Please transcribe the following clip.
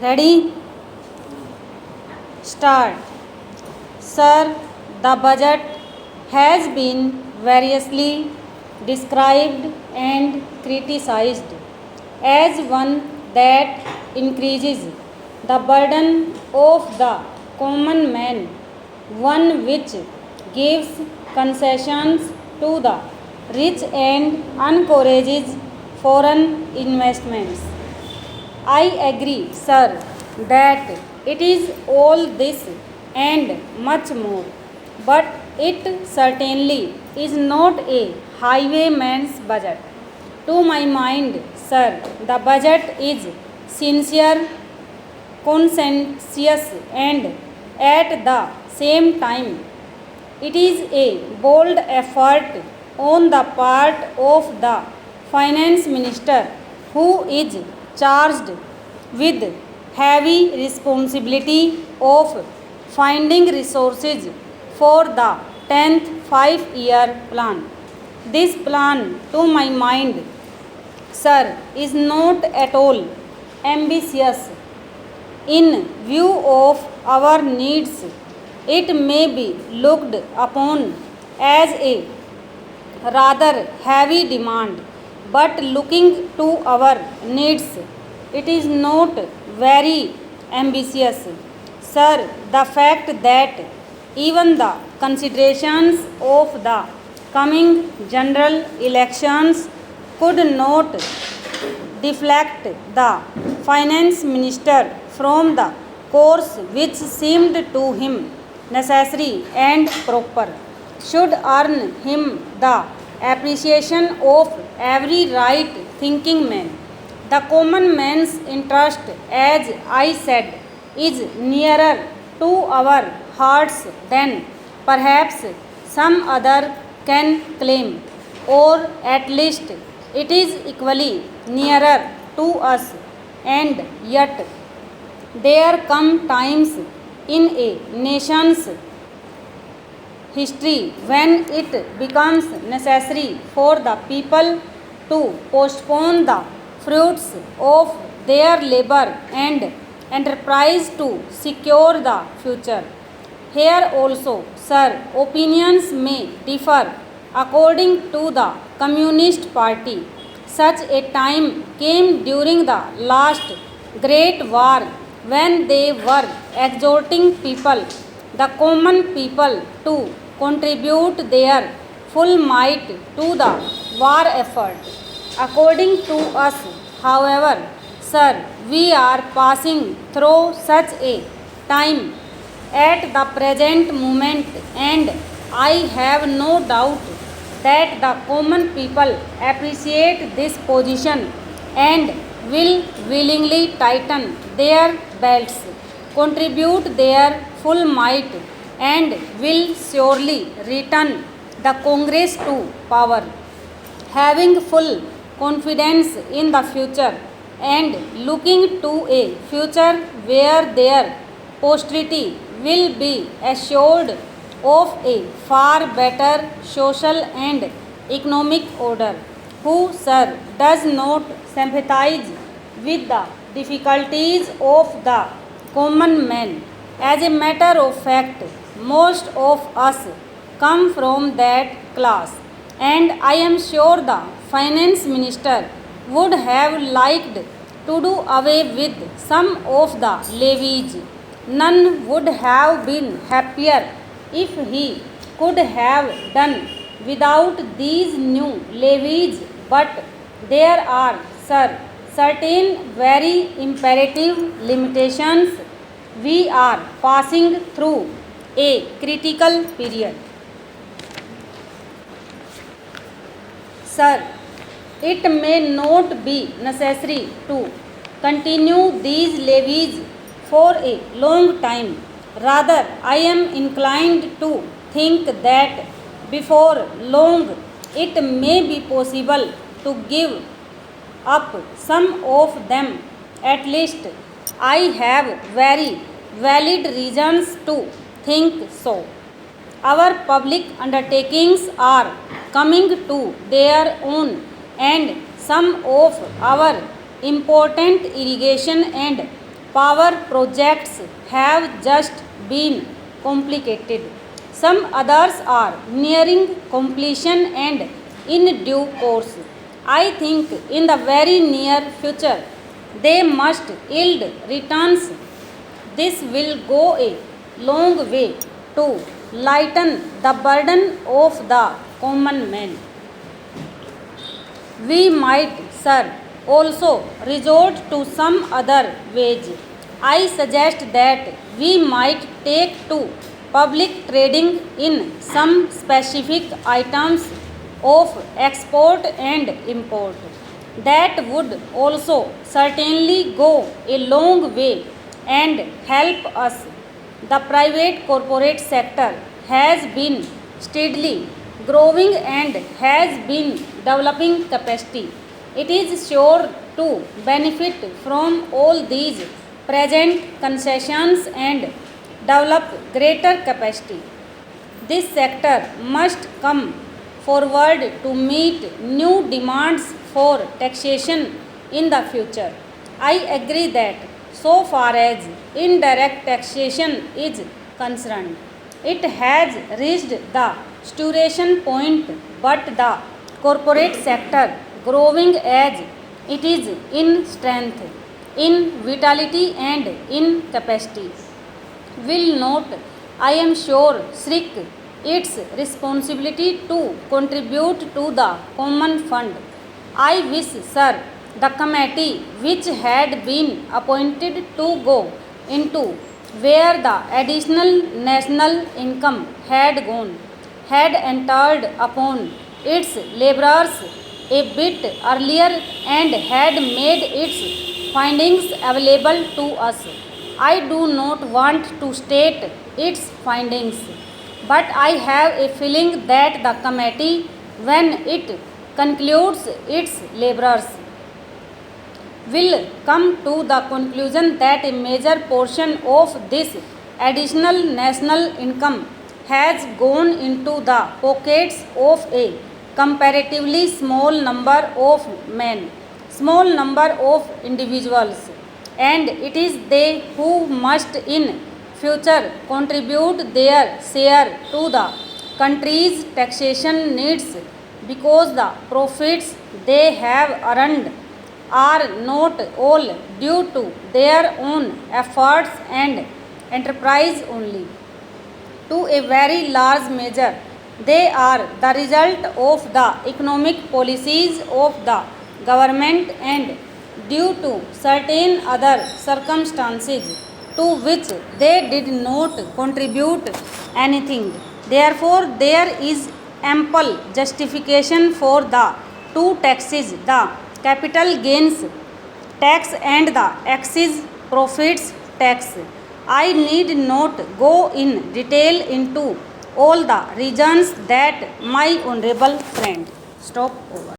Ready? Start. Sir, the budget has been variously described and criticized as one that increases the burden of the common man, one which gives concessions to the rich and encourages foreign investments. I agree, sir, that it is all this and much more, but it certainly is not a highwayman's budget. To my mind, sir, the budget is sincere, conscientious, and at the same time, it is a bold effort on the part of the finance minister who is charged with heavy responsibility of finding resources for the 10th 5-year plan. This plan, to my mind, sir, is not at all ambitious in view of our needs. It may be looked upon as a rather heavy demand, but looking to our needs, it is not very ambitious. Sir, the fact that even the considerations of the coming general elections could not deflect the finance minister from the course which seemed to him necessary and proper should earn him the appreciation of every right thinking man. The common man's interest, as I said, is nearer to our hearts than perhaps some other can claim, or at least it is equally nearer to us, and yet there come times in a nation's history when it becomes necessary for the people to postpone the fruits of their labor and enterprise to secure the future. Here also, sir, opinions may differ according to the Communist Party. Such a time came during the last great war when they were exhorting people, the common people, to contribute their full might to the war effort. According to us, however, sir, we are passing through such a time at the present moment, and I have no doubt that the common people appreciate this position and will willingly tighten their belts, contribute their full might, and will surely return the Congress to power, having full confidence in the future and looking to a future where their posterity will be assured of a far better social and economic order. Who, sir, does not sympathize with the difficulties of the common man? As a matter of fact, most of us come from that class, and I am sure the finance minister would have liked to do away with some of the levies. None would have been happier if he could have done without these new levies, but there are, sir, certain very imperative limitations. We are passing through a critical period. Sir, it may not be necessary to continue these levies for a long time. Rather, I am inclined to think that before long it may be possible to give up some of them. At least I have very valid reasons to think so. Our public undertakings are coming to their own, and some of our important irrigation and power projects have just been completed. Some others are nearing completion and in due course. I think in the very near future they must yield returns. This will go a long way to lighten the burden of the common man. We might, sir, also resort to some other wage. I suggest that we might take to public trading in some specific items of export and import. That would also certainly go a long way and help us. The private corporate sector has been steadily growing and has been developing capacity. It is sure to benefit from all these present concessions and develop greater capacity. This sector must come forward to meet new demands for taxation in the future. I agree that so far as indirect taxation is concerned, it has reached the saturation point, but the corporate sector, growing as it is in strength, in vitality and in capacity, will not, I am sure, shrink its responsibility to contribute to the common fund. I wish, sir, the committee which had been appointed to go into where the additional national income had gone, had entered upon its labourers a bit earlier and had made its findings available to us. I do not want to state its findings, but I have a feeling that the committee, when it concludes its labours, will come to the conclusion that a major portion of this additional national income has gone into the pockets of a comparatively small number of men, small number of individuals, and it is they who must in future contribute their share to the country's taxation needs, because the profits they have earned are not all due to their own efforts and enterprise only. To a very large measure, they are the result of the economic policies of the government and due to certain other circumstances to which they did not contribute anything. Therefore, there is ample justification for the two taxes, the capital gains tax and the excise profits tax. I need not go in detail into all the reasons that my honorable friend. Stop over.